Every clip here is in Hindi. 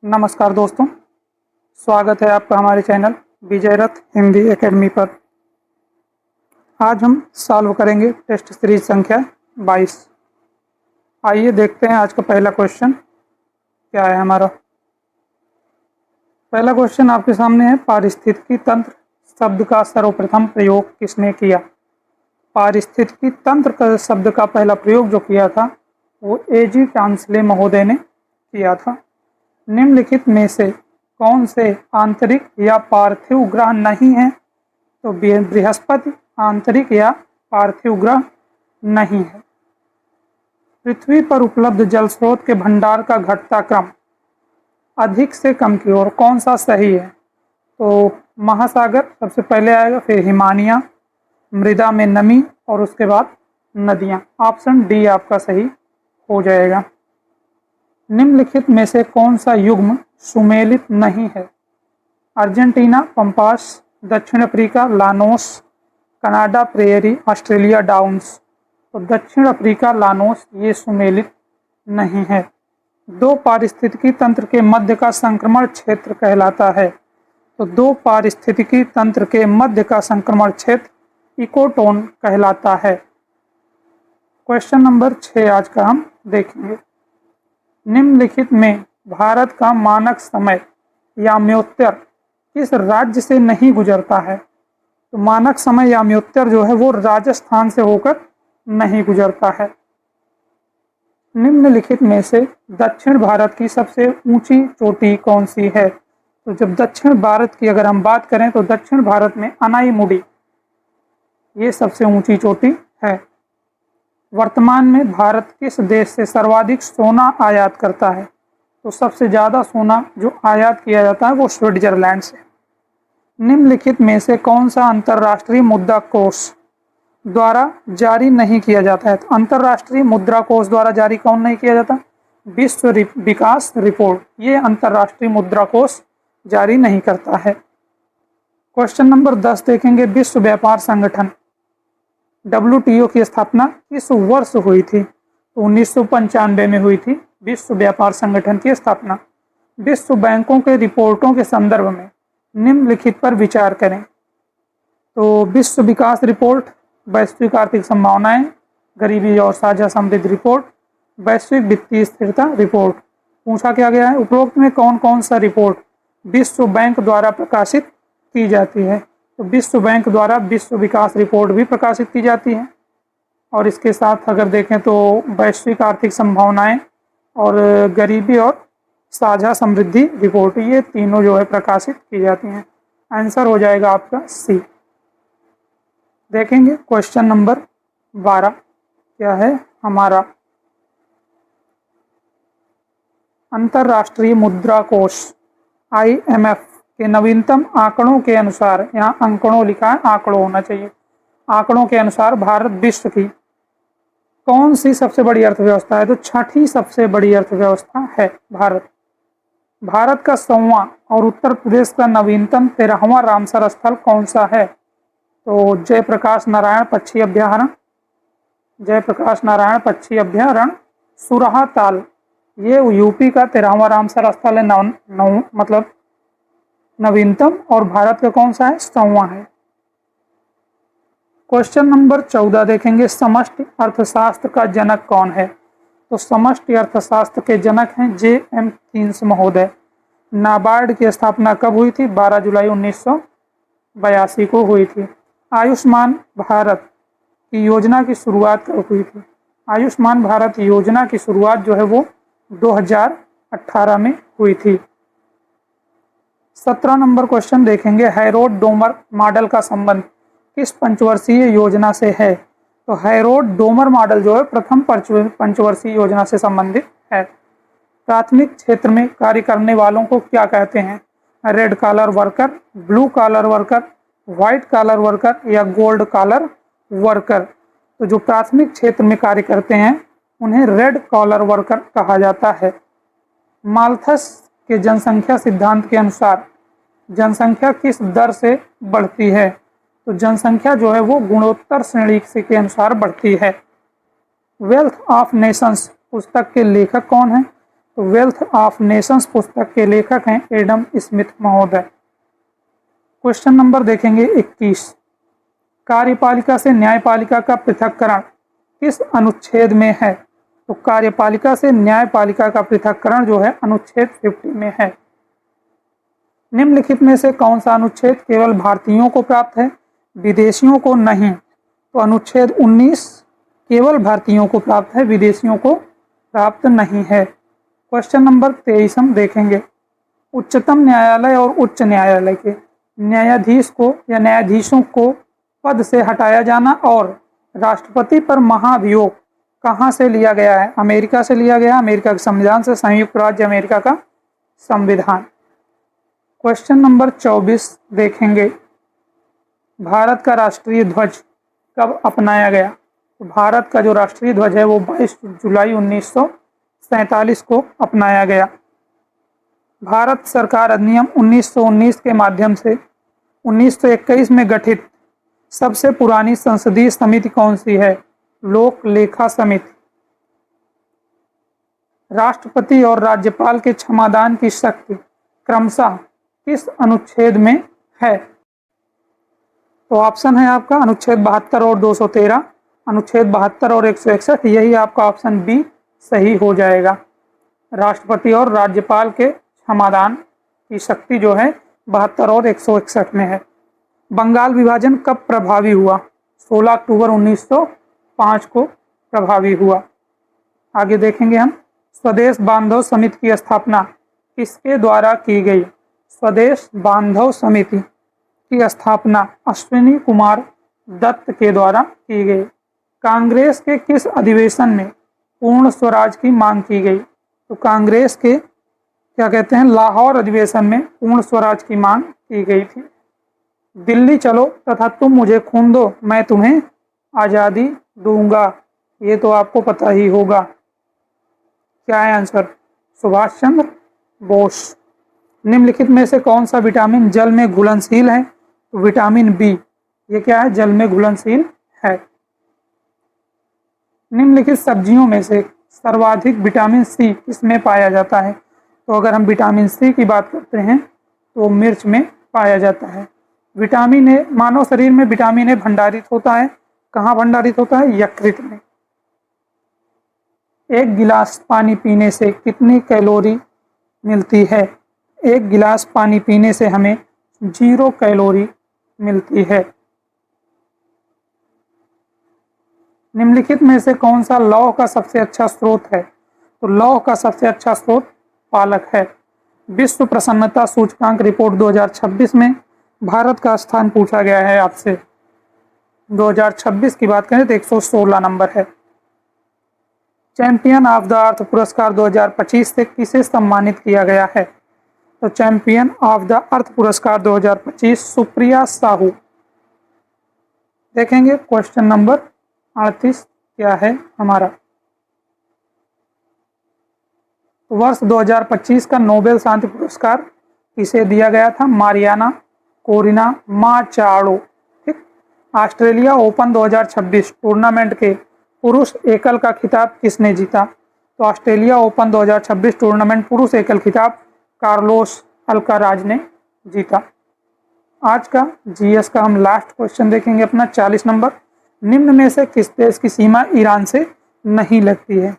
नमस्कार दोस्तों, स्वागत है आपका हमारे चैनल विजय रथ हिंदी एकेडमी पर। आज हम सॉल्व करेंगे टेस्ट सीरीज संख्या 22। आइए देखते हैं आज का पहला क्वेश्चन क्या है हमारा। पहला क्वेश्चन आपके सामने है, पारिस्थितिकी तंत्र शब्द का सर्वप्रथम प्रयोग किसने किया। पारिस्थितिकी तंत्र का शब्द का पहला प्रयोग जो किया था वो A.G. टांसले महोदय ने किया था। निम्नलिखित में से कौन से आंतरिक या पार्थिव ग्रह नहीं है। तो बृहस्पति आंतरिक या पार्थिव ग्रह नहीं है। पृथ्वी पर उपलब्ध जल स्रोत के भंडार का घटता क्रम अधिक से कम की ओर कौन सा सही है। तो महासागर सबसे पहले आएगा, फिर हिमानियाँ, मृदा में नमी और उसके बाद नदियाँ। ऑप्शन डी आपका सही हो जाएगा। निम्नलिखित में से कौन सा युग्म सुमेलित नहीं है। अर्जेंटीना पंपास, दक्षिण Africa Llanos, Canada prairie, Australia downs. तो दक्षिण अफ्रीका लानोस ये सुमेलित नहीं है। दो पारिस्थितिकी तंत्र के मध्य का संक्रमण क्षेत्र कहलाता है। तो दो पारिस्थितिकी तंत्र के मध्य का संक्रमण क्षेत्र इकोटोन कहलाता है। क्वेश्चन नंबर 6 आज का हम देखेंगे। निम्नलिखित में भारत का मानक समय याम्योत्तर किस राज्य से नहीं गुजरता है। तो मानक समय याम्योत्तर जो है वो राजस्थान से होकर नहीं गुजरता है। निम्नलिखित में से दक्षिण भारत की सबसे ऊंची चोटी कौन सी है। तो जब दक्षिण भारत की अगर हम बात करें तो दक्षिण भारत में अनाईमुडी ये सबसे ऊंची चोटी है। वर्तमान में भारत किस देश से सर्वाधिक सोना आयात करता है। तो सबसे ज़्यादा सोना जो आयात किया जाता है वो स्विट्जरलैंड से। निम्नलिखित में से कौन सा अंतर्राष्ट्रीय मुद्रा कोष द्वारा जारी नहीं किया जाता है। तो अंतर्राष्ट्रीय मुद्रा कोष द्वारा जारी कौन नहीं किया जाता, विश्व विकास रिपोर्ट ये अंतर्राष्ट्रीय मुद्रा कोष जारी नहीं करता है। क्वेश्चन नंबर 10 देखेंगे। विश्व व्यापार संगठन WTO की स्थापना किस वर्ष हुई थी। तो 1995 में हुई थी विश्व व्यापार संगठन की स्थापना। विश्व बैंकों के रिपोर्टों के संदर्भ में निम्नलिखित पर विचार करें। तो विश्व विकास रिपोर्ट, वैश्विक आर्थिक संभावनाएं, गरीबी और साझा समृद्धि रिपोर्ट, वैश्विक वित्तीय स्थिरता रिपोर्ट। पूछा क्या गया है, उपरोक्त में कौन कौन सा रिपोर्ट विश्व बैंक द्वारा प्रकाशित की जाती है। तो विश्व बैंक द्वारा विश्व विकास रिपोर्ट भी प्रकाशित की जाती है। और इसके साथ अगर देखें तो वैश्विक आर्थिक संभावनाएं और गरीबी और साझा समृद्धि रिपोर्ट ये तीनों जो है प्रकाशित की जाती हैं। आंसर हो जाएगा आपका सी। देखेंगे क्वेश्चन नंबर 12 क्या है हमारा। अंतर्राष्ट्रीय मुद्रा कोष IMF के नवीनतम आंकड़ों के अनुसार, यहाँ आंकड़ों लिखा है, आंकड़ों होना चाहिए, आंकड़ों के अनुसार भारत विश्व की कौन सी सबसे बड़ी अर्थव्यवस्था है। तो छठी सबसे बड़ी अर्थव्यवस्था है भारत। भारत का 100वां और उत्तर प्रदेश का नवीनतम 13वां रामसर स्थल कौन सा है। तो जयप्रकाश नारायण पक्षी अभ्यारण्य, जयप्रकाश नारायण पक्षी अभ्यारण्य सुरहा ताल ये यूपी का 13वां रामसर स्थल है, मतलब नवीनतम, और भारत का कौन सा है, 100वां है। क्वेश्चन नंबर 14 देखेंगे। समष्टि अर्थशास्त्र का जनक कौन है। तो समष्टि अर्थशास्त्र के जनक हैं JM कीन्स महोदय। नाबार्ड की स्थापना कब हुई थी, 12 जुलाई 1982 को हुई थी। आयुष्मान भारत की योजना की शुरुआत कब हुई थी। आयुष्मान भारत योजना की शुरुआत जो है वो 2018 में हुई थी। 17 नंबर क्वेश्चन देखेंगे। हैरोड डोमर मॉडल का संबंध किस पंचवर्षीय योजना से है। तो हैरोड डोमर मॉडल जो है प्रथम पंचवर्षीय योजना से संबंधित है। प्राथमिक क्षेत्र में कार्य करने वालों को क्या कहते हैं। Red collar worker, blue collar worker, white collar worker या गोल्ड कॉलर वर्कर। तो जो प्राथमिक क्षेत्र में कार्य करते हैं उन्हें रेड कॉलर वर्कर कहा जाता है। माल्थस के जनसंख्या सिद्धांत के अनुसार जनसंख्या किस दर से बढ़ती है। तो जनसंख्या जो है वो गुणोत्तर श्रेणी के अनुसार बढ़ती है। वेल्थ ऑफ नेशंस पुस्तक के लेखक कौन है। तो वेल्थ ऑफ नेशंस पुस्तक के लेखक हैं एडम स्मिथ महोदय। क्वेश्चन नंबर देखेंगे 21। कार्यपालिका से न्यायपालिका का पृथक्करण किस अनुच्छेद में है? तो कार्यपालिका से न्यायपालिका का पृथक्करण जो है अनुच्छेद 50 में है। निम्नलिखित में से कौन सा अनुच्छेद केवल भारतीयों को प्राप्त है, विदेशियों को नहीं? तो अनुच्छेद 19 केवल भारतीयों को प्राप्त है, विदेशियों को प्राप्त नहीं है। क्वेश्चन नंबर 23 हम देखेंगे। उच्चतम न्यायालय और उच्च न्यायालय के न्यायाधीश को या न्यायाधीशों को पद से हटाया जाना और राष्ट्रपति पर महाभियोग कहाँ से लिया गया है? अमेरिका से लिया गया, अमेरिका के संविधान से, संयुक्त राज्य अमेरिका का संविधान। क्वेश्चन नंबर 24 देखेंगे। भारत का राष्ट्रीय ध्वज कब अपनाया गया? तो भारत का जो राष्ट्रीय ध्वज है वो 22 जुलाई 1947 को अपनाया गया। भारत सरकार अधिनियम 1919 के माध्यम से 1921 में गठित सबसे पुरानी संसदीय समिति कौन सी है? लोक लेखा समिति। राष्ट्रपति और राज्यपाल के क्षमादान की शक्ति क्रमशः किस अनुच्छेद में है? तो ऑप्शन है आपका अनुच्छेद 72 और 213, अनुच्छेद 72 और 161, यही आपका ऑप्शन बी सही हो जाएगा। राष्ट्रपति और राज्यपाल के क्षमादान की शक्ति जो है 72 और 161 में है। बंगाल विभाजन कब प्रभावी हुआ? 16 अक्टूबर 1905 को प्रभावी हुआ। आगे देखेंगे हम। स्वदेश बांधव समिति की स्थापना किसके द्वारा की गई? स्वदेश बांधव समिति की स्थापना अश्विनी कुमार दत्त के द्वारा की गई। कांग्रेस के किस अधिवेशन में पूर्ण स्वराज की मांग की गई? तो कांग्रेस के क्या कहते हैं, लाहौर अधिवेशन में पूर्ण स्वराज की मांग की गई थी। दिल्ली चलो तथा तुम मुझे खून दो, मैं तुम्हें आज़ादी दूंगा, ये तो आपको पता ही होगा। क्या है आंसर? सुभाष चंद्र बोस। निम्नलिखित में से कौन सा विटामिन जल में घुलनशील है? तो विटामिन बी, ये क्या है? जल में घुलनशील है। निम्नलिखित सब्जियों में से सर्वाधिक विटामिन सी किसमें पाया जाता है? तो अगर हम विटामिन सी की बात करते हैं तो मिर्च में पाया जाता है। विटामिन ए, मानव शरीर में विटामिन ए भंडारित होता है, कहाँ भंडारित होता है? यकृत में। एक गिलास पानी पीने से कितनी कैलोरी मिलती है? एक गिलास पानी पीने से हमें 0 कैलोरी मिलती है। निम्नलिखित में से कौन सा लौह का सबसे अच्छा स्रोत है? तो लौह का सबसे अच्छा स्रोत पालक है। विश्व प्रसन्नता सूचकांक रिपोर्ट 2026 में भारत का स्थान पूछा गया है आपसे। 2026 की बात करें तो 116 नंबर है। चैंपियन ऑफ द अर्थ पुरस्कार 2025 से किसे सम्मानित किया गया है? तो चैंपियन ऑफ द अर्थ पुरस्कार 2025 सुप्रिया साहू। देखेंगे क्वेश्चन नंबर 38 क्या है हमारा। वर्ष 2025 का नोबेल शांति पुरस्कार किसे दिया गया था? Mariana Corina Machado. ठीक। ऑस्ट्रेलिया ओपन 2026 टूर्नामेंट के पुरुष एकल का खिताब किसने जीता? तो ऑस्ट्रेलिया ओपन 2026 टूर्नामेंट पुरुष एकल खिताब कार्लोस अल्काराज ने जीता। आज का जीएस का हम लास्ट क्वेश्चन देखेंगे अपना 40 नंबर। निम्न में से किस देश की सीमा ईरान से नहीं लगती है?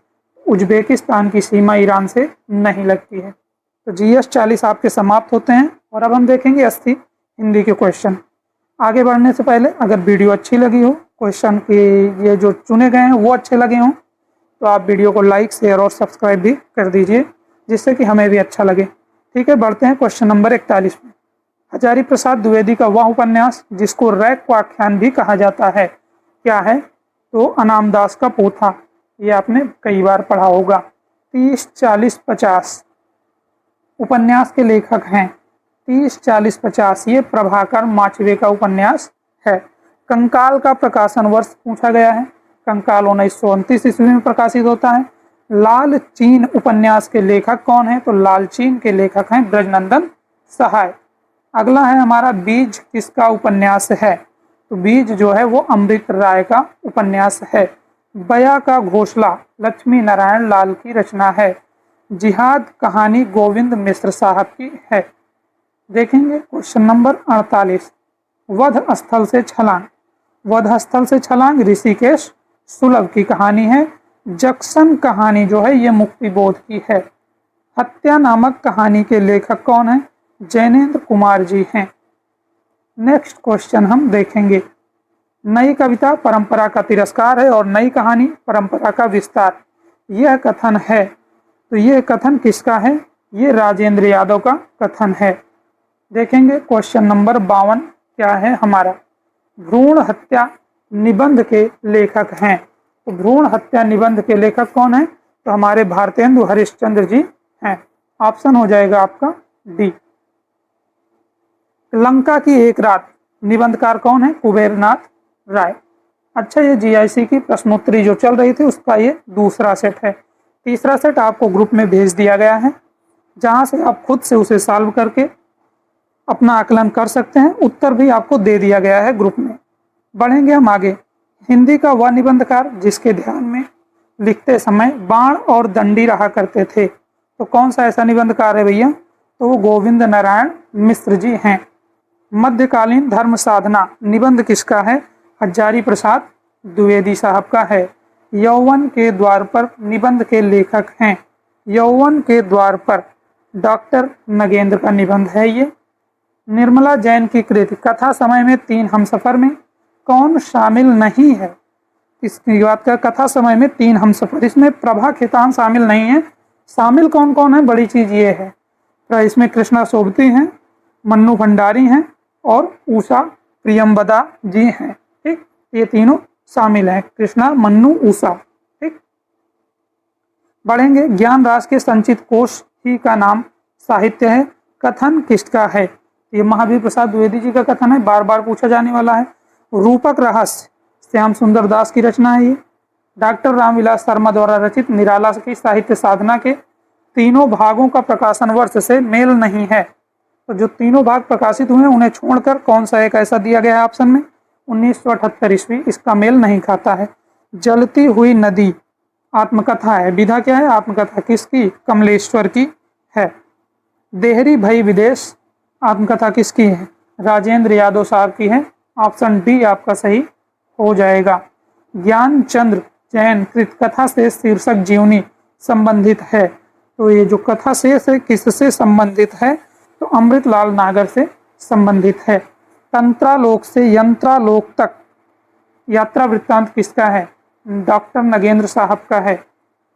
उज्बेकिस्तान की सीमा ईरान से नहीं लगती है। तो जीएस 40 आपके समाप्त होते हैं और अब हम देखेंगे 80 हिंदी के क्वेश्चन। आगे बढ़ने से पहले अगर वीडियो अच्छी लगी हो, क्वेश्चन के ये जो चुने गए हैं वो अच्छे लगे हों, तो आप वीडियो को लाइक शेयर और सब्सक्राइब भी कर दीजिए, जिससे कि हमें भी अच्छा लगे। ठीक है, बढ़ते हैं क्वेश्चन नंबर 41 में। हजारी प्रसाद द्विवेदी का वह उपन्यास जिसको रैक्वाख्यान भी कहा जाता है क्या है? तो अनामदास का पोथा। ये आपने कई बार पढ़ा होगा। 30, 40, 50 उपन्यास के लेखक हैं। 30, 40, 50 ये प्रभाकर माचवे का उपन्यास है। कंकाल का प्रकाशन वर्ष पूछा गया है। कंकाल 1929 ईस्वी में प्रकाशित होता है। लाल चीन उपन्यास के लेखक कौन है? तो लाल चीन के लेखक हैं ब्रजनंदन सहाय। अगला है हमारा बीज किसका उपन्यास है? तो बीज जो है वो अमृत राय का उपन्यास है। बया का घोंसला लक्ष्मी नारायण लाल की रचना है। जिहाद कहानी गोविंद मिश्र साहब की है। देखेंगे क्वेश्चन नंबर 48, वध स्थल से छलांग। वध स्थल से छलांग ऋषिकेश सुलभ की कहानी है। जक्सन कहानी जो है ये मुक्तिबोध की है। हत्या नामक कहानी के लेखक कौन है? जैनेन्द्र कुमार जी हैं। नेक्स्ट क्वेश्चन हम देखेंगे, नई कविता परंपरा का तिरस्कार है और नई कहानी परंपरा का विस्तार, यह कथन है। तो यह कथन किसका है? ये राजेंद्र यादव का कथन है। देखेंगे क्वेश्चन नंबर 52 क्या है हमारा, भ्रूण हत्या निबंध के लेखक हैं। तो भ्रूण हत्या निबंध के लेखक कौन है? तो हमारे भारतेंदु हरिश्चंद्र जी हैं। ऑप्शन हो जाएगा आपका डी। लंका की एक रात निबंधकार कौन है? कुबेरनाथ राय। अच्छा, ये जीआईसी की प्रश्नोत्तरी जो चल रही थी उसका ये दूसरा सेट है। तीसरा सेट आपको ग्रुप में भेज दिया गया है, जहां से आप खुद से उसे सॉल्व करके अपना आकलन कर सकते हैं। उत्तर भी आपको दे दिया गया है ग्रुप में। बढ़ेंगे हम आगे। हिंदी का वह निबंधकार जिसके ध्यान में लिखते समय बाण और दंडी रहा करते थे, तो कौन सा ऐसा निबंधकार है भैया? तो वो गोविंद नारायण मिश्र जी हैं। मध्यकालीन धर्म साधना निबंध किसका है? हजारी प्रसाद द्विवेदी साहब का है। यौवन के द्वार पर निबंध के लेखक हैं। यौवन के द्वार पर डॉक्टर नगेंद्र का निबंध है ये। निर्मला जैन की कृति कथा समय में तीन हमसफर में कौन शामिल नहीं है? इसकी बात का कथा समय में तीन हमसफर, इसमें प्रभा खेतान शामिल नहीं है। शामिल कौन कौन है? बड़ी चीज ये है, इसमें कृष्णा सोबती हैं, मन्नू भंडारी हैं और उषा प्रियंवदा जी हैं। ठीक, ये तीनों शामिल हैं, कृष्णा, मन्नू, उषा। ठीक, बढ़ेंगे। ज्ञान रास के संचित कोश ही का नाम साहित्य है। कथन किसका है? ये महावीर प्रसाद द्विवेदी जी का कथन है, बार बार पूछा जाने वाला है। रूपक रहस्य श्याम सुंदर दास की रचना है ये। डॉक्टर रामविलास शर्मा द्वारा रचित निराला की साहित्य साधना के तीनों भागों का प्रकाशन वर्ष से मेल नहीं है। तो जो तीनों भाग प्रकाशित हुए उन्हें छोड़कर कौन सा एक ऐसा दिया गया है ऑप्शन में? 1978 ईस्वी, इसका मेल नहीं खाता है। जलती हुई नदी आत्मकथा है। विधा क्या है? आत्मकथा। किसकी? कमलेश्वर की है। देहरी भई विदेश आत्मकथा किसकी है? राजेंद्र यादव साहब की है। ऑप्शन डी आपका सही हो जाएगा। ज्ञानचंद्र जैन कृत कथा से शीर्षक जीवनी संबंधित है। तो ये जो कथा शेष है किससे संबंधित है? तो अमृतलाल नागर से संबंधित है। तंत्रालोक से यंत्रालोक तक यात्रा वृत्तांत किसका है? डॉक्टर नगेंद्र साहब का है।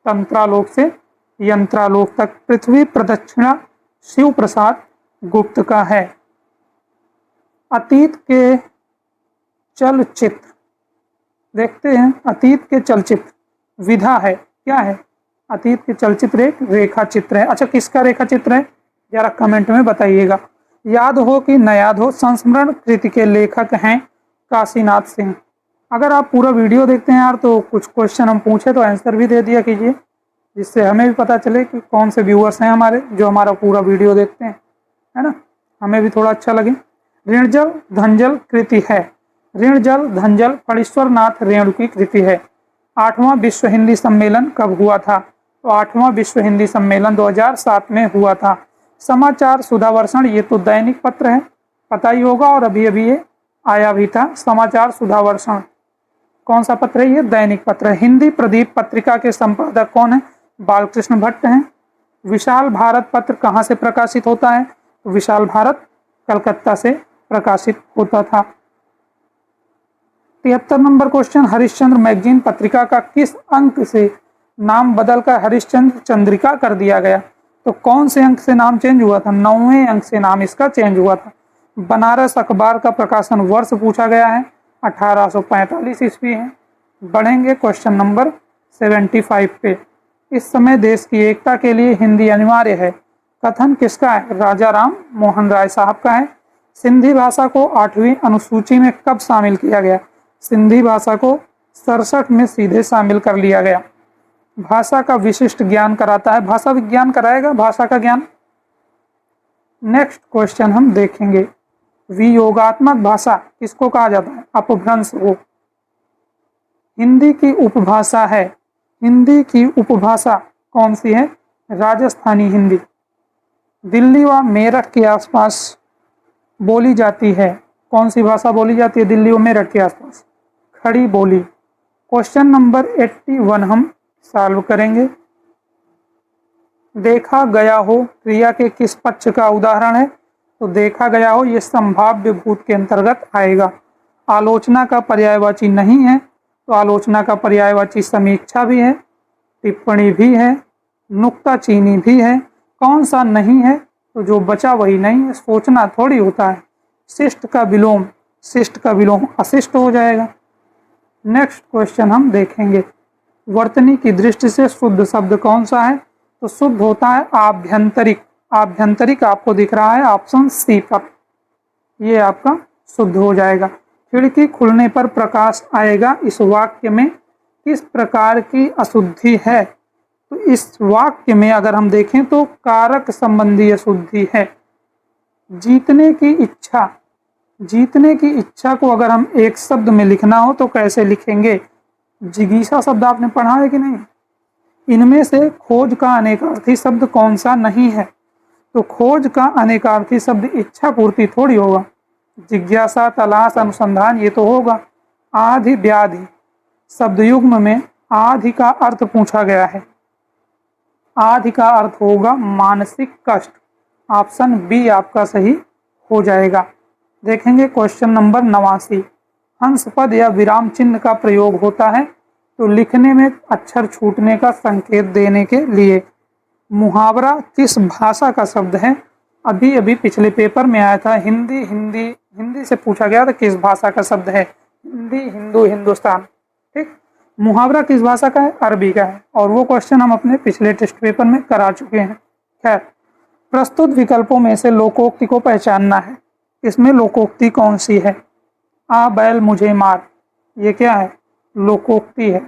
तंत्रालोक से यंत्रालोक तक पृथ्वी प्रदक्षिणा शिव प्रसाद गुप्त का है। अतीत के चलचित्र देखते हैं। अतीत के चलचित्र विधा है, क्या है? अतीत के चलचित्र एक रेखा चित्र है। अच्छा, किसका रेखा चित्र है जरा कमेंट में बताइएगा। याद हो कि न याद हो संस्मरण कृति के लेखक हैं काशीनाथ सिंह। अगर आप पूरा वीडियो देखते हैं यार तो कुछ क्वेश्चन हम पूछे तो आंसर भी दे दिया कीजिए, जिससे हमें भी पता चले कि कौन से व्यूअर्स हैं हमारे जो हमारा पूरा वीडियो देखते हैं, है ना, हमें भी थोड़ा अच्छा लगे। ऋणजल धनजल कृति है। ऋणजल धनजल फणीश्वर नाथ रेणु की कृति है। 8वां विश्व हिंदी सम्मेलन कब हुआ था? तो 8वां विश्व हिंदी सम्मेलन 2007 में हुआ था। समाचार सुधावर्षण ये तो दैनिक पत्र है, पता ही होगा, और अभी अभी ये आया भी था। समाचार सुधावर्षण कौन सा पत्र है? ये दैनिक पत्र है। हिंदी प्रदीप पत्रिका के संपादक कौन है? बालकृष्ण भट्ट हैं। विशाल भारत पत्र कहाँ से प्रकाशित होता है? तो विशाल भारत कलकत्ता से प्रकाशित होता था। 73 नंबर क्वेश्चन, हरिश्चंद्र मैगजीन पत्रिका का किस अंक से नाम बदलकर हरिश्चंद्र चंद्रिका कर दिया गया? तो कौन से अंक से नाम चेंज हुआ था? 9वें अंक से नाम इसका चेंज हुआ था। बनारस अखबार का प्रकाशन वर्ष पूछा गया है, 1845 ईस्वी है। बढ़ेंगे क्वेश्चन नंबर 75 पे। इस समय देश की एकता के लिए हिंदी अनिवार्य है, कथन किसका है? राजा राम मोहन राय साहब का है। सिंधी भाषा को 8वीं अनुसूची में कब शामिल किया गया? सिंधी भाषा को 67 में सीधे शामिल कर लिया गया। भाषा का विशिष्ट ज्ञान कराता है, भाषा विज्ञान कराएगा भाषा का ज्ञान। नेक्स्ट क्वेश्चन हम देखेंगे, वियोगात्मक भाषा किसको कहा जाता है? अपभ्रंश को। हिंदी की उपभाषा है। हिंदी की उपभाषा कौन सी है? राजस्थानी हिंदी दिल्ली व मेरठ के आसपास बोली जाती है। कौन सी भाषा बोली जाती है दिल्ली व मेरठ के आसपास? खड़ी बोली। क्वेश्चन नंबर 81 हम सॉल्व करेंगे। देखा गया हो क्रिया के किस पक्ष का उदाहरण है? तो देखा गया हो ये संभाव्य भूत के अंतर्गत आएगा। आलोचना का पर्यायवाची नहीं है, तो आलोचना का पर्यायवाची समीक्षा भी है, टिप्पणी भी है, नुक्ताचीनी भी है। कौन सा नहीं है? तो जो बचा वही नहीं है। सोचना थोड़ी होता है। शिष्ट का विलोम अशिष्ट हो जाएगा। नेक्स्ट क्वेश्चन हम देखेंगे। वर्तनी की दृष्टि से शुद्ध शब्द कौन सा है? तो शुद्ध होता है आभ्यंतरिक। आभ्यंतरिक आपको दिख रहा है ऑप्शन सी पर, ये आपका शुद्ध हो जाएगा। खिड़की खुलने पर प्रकाश आएगा, इस वाक्य में किस प्रकार की अशुद्धि है? तो इस वाक्य में अगर हम देखें तो कारक संबंधी अशुद्धि है। जीतने की इच्छा को अगर हम एक शब्द में लिखना हो तो कैसे लिखेंगे? जिगीषा शब्द आपने पढ़ा है कि नहीं? इनमें से खोज का अनेकार्थी शब्द कौन सा नहीं है? तो खोज का अनेकार्थी शब्द इच्छा पूर्ति थोड़ी होगा। जिज्ञासा, तलाश, अनुसंधान ये तो होगा। आधि व्याधि शब्द युग्म में आधि का अर्थ पूछा गया है। आधि का अर्थ होगा मानसिक कष्ट। ऑप्शन बी आपका सही हो जाएगा। देखेंगे क्वेश्चन नंबर 89। हंस पद या विराम चिन्ह का प्रयोग होता है तो लिखने में अक्षर छूटने का संकेत देने के लिए। मुहावरा किस भाषा का शब्द है? अभी अभी पिछले पेपर में आया था। हिंदी से पूछा गया था किस भाषा का शब्द है? हिंदी, हिंदू, हिंदुस्तान। ठीक। मुहावरा किस भाषा का है? अरबी का है। और वो क्वेश्चन हम अपने पिछले टेस्ट पेपर में करा चुके हैं। खैर, प्रस्तुत विकल्पों में से लोकोक्ति को पहचानना है। इसमें लोकोक्ति कौन सी है? आ बैल मुझे मार, ये क्या है? लोकोक्ति है।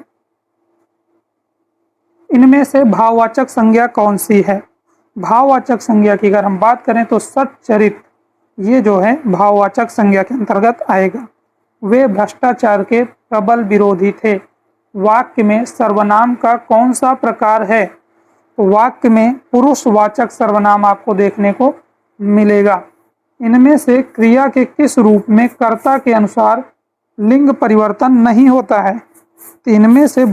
इनमें से भाववाचक संज्ञा कौन सी है? भाववाचक संज्ञा की अगर हम बात करें तो सच्चरित, ये जो है भाववाचक संज्ञा के अंतर्गत आएगा। वे भ्रष्टाचार के प्रबल विरोधी थे। वाक्य में सर्वनाम का कौन सा प्रकार है? तो वाक्य में पुरुषवाचक सर्वनाम आपको देखने को मिलेगा। इनमें से क्रिया के किस रूप में कर्ता के अनुसार लिंग परिवर्तन नहीं होता है? तो इनमें से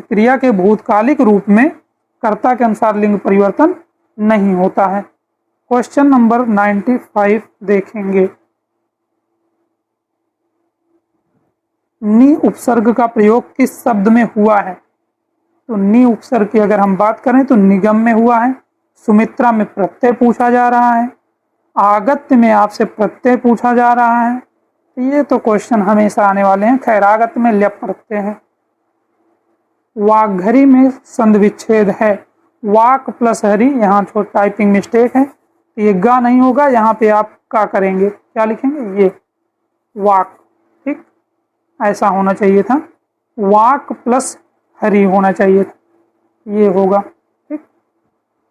क्रिया के भूतकालिक रूप में कर्ता के अनुसार लिंग परिवर्तन नहीं होता है। क्वेश्चन नंबर 95 देखेंगे। नि उपसर्ग का प्रयोग किस शब्द में हुआ है? तो नि उपसर्ग की अगर हम बात करें तो निगम में हुआ है। सुमित्रा में प्रत्यय पूछा जा रहा है। आगत्य में आपसे प्रत्यय पूछा जा रहा है। ये तो क्वेश्चन हमेशा आने वाले हैं। खैर, आगत्य में ल्यप प्रत्यय है। वाघरी में संध विच्छेद है। वाक प्लस हरी, यहाँ छोटा टाइपिंग मिस्टेक है, ये गा नहीं होगा, यहाँ पे आप का करेंगे, क्या लिखेंगे? ये वाक। ठीक, ऐसा होना चाहिए था। वाक प्लस हरी होना चाहिए था, ये होगा। ठीक,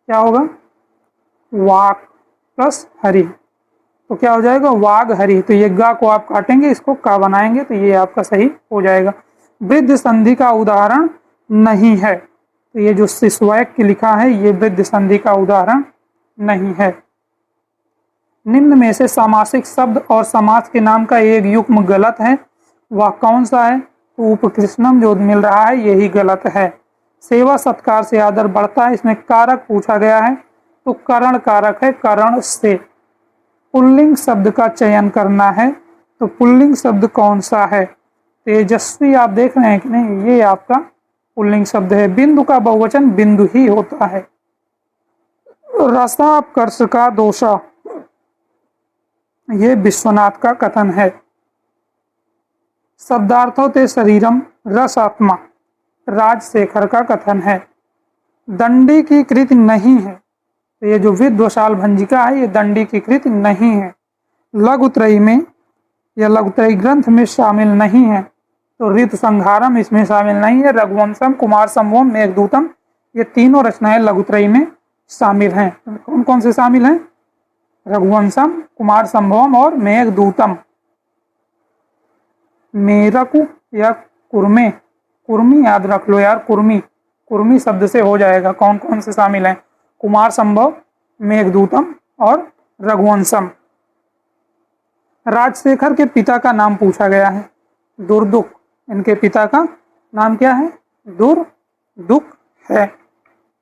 क्या होगा? वाक प्लस हरी, तो क्या हो जाएगा? वाघ हरी। तो ये गा को आप काटेंगे, इसको का बनाएंगे, तो ये आपका सही हो जाएगा। वृद्ध संधि का उदाहरण नहीं है, तो ये जो शिशुवैक की लिखा है ये वृद्ध संधि का उदाहरण नहीं है। निम्न में से सामासिक शब्द और समास के नाम का एक युग्म गलत है, वह कौन सा है? तो उपकृष्णम जो मिल रहा है यही गलत है। सेवा सत्कार से आदर बढ़ता है, इसमें कारक पूछा गया है, तो करण कारक है, करण से। पुल्लिंग शब्द का चयन करना है, तो पुल्लिंग शब्द कौन सा है? तेजस्वी आप देख रहे हैं कि नहीं, ये आपका पुल्लिंग शब्द है। बिंदु का बहुवचन बिंदु ही होता है। रसा कर्ष का दोषा, ये विश्वनाथ का कथन है। शब्दार्थों ते शरीरम रस आत्मा, राजशेखर का कथन है। दंडी की कृति नहीं है, तो ये जो विद्वशाल भंजिका है ये दंडी की कृति नहीं है। लघुत्रयी में या लघुत्रयी ग्रंथ में शामिल नहीं है, तो ऋतु संहारम इसमें शामिल नहीं है। रघुवंशम, कुमार संभवम, मेघदूतम, ये तीनों रचनाएं लघुत्रयी में शामिल हैं। कौन कौन से शामिल हैं? रघुवंशम, कुमार संभवम और मेघदूतम। मेरकु या कुर्मे, कुर्मी याद रख लो यार, कुर्मी, कुर्मी शब्द से हो जाएगा। कौन कौन से शामिल हैं? कुमार संभव, मेघदूतम और रघुवंशम। राजशेखर के पिता का नाम पूछा गया है, दुर्दुक। इनके पिता का नाम क्या है? दुर्दुक है।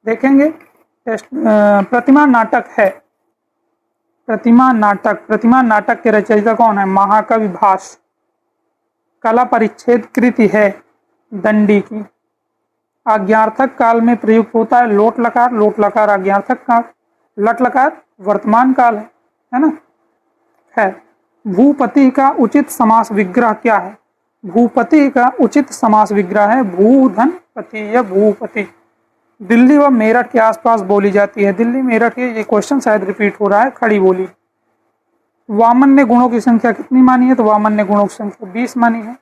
देखेंगे टेस्ट। प्रतिमा नाटक है, प्रतिमा नाटक के रचयिता कौन है? महाकवि भास। कला परिच्छेद कृति है दंडी की। आज्ञार्थक काल में प्रयुक्त होता है लोट लकार। लोट लकार आज्ञार्थक काल, लट लकार वर्तमान काल है ना। है। भूपति का उचित समास विग्रह क्या है? भूपति का उचित समास विग्रह है भूधन पति या भूपति। दिल्ली व मेरठ के आसपास बोली जाती है। दिल्ली मेरठ, ये क्वेश्चन शायद रिपीट हो रहा है। खड़ी बोली। वामन ने गुणों की संख्या कितनी मानी है? तो वामन ने गुणों की संख्या 20 मानी है।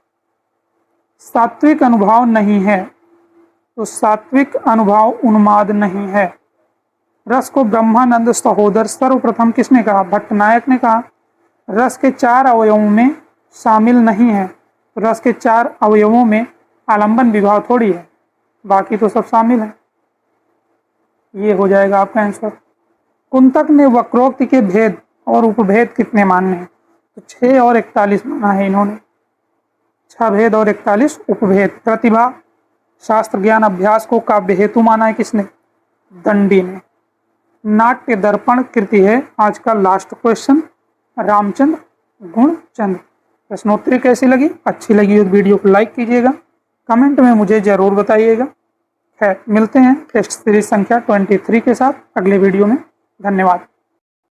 सात्विक अनुभाव नहीं है, तो सात्विक अनुभाव उन्माद नहीं है। रस को ब्रह्मानंद सहोदर सर्वप्रथम किसने कहा? भट्टनायक ने कहा। रस के 4 अवयवों में शामिल नहीं है, तो रस के 4 अवयवों में आलंबन विभाव थोड़ी है, बाकी तो सब शामिल है। ये हो जाएगा आपका आंसर। कुंतक ने वक्रोक्ति के भेद और उपभेद कितने माने हैं? तो 6 और 41 माना है इन्होंने। 6 भेद और 41 उपभेद। प्रतिभा, शास्त्र ज्ञान, अभ्यास को काव्य हेतु माना है किसने? दंडी ने। नाट्य दर्पण कृति है आज का लास्ट क्वेश्चन। रामचंद्र गुणचंद्र। प्रश्नोत्तरी कैसी लगी? अच्छी लगी तो वीडियो को लाइक कीजिएगा, कमेंट में मुझे जरूर बताइएगा। है, मिलते हैं टेस्ट सीरीज संख्या 23 के साथ अगले वीडियो में। धन्यवाद।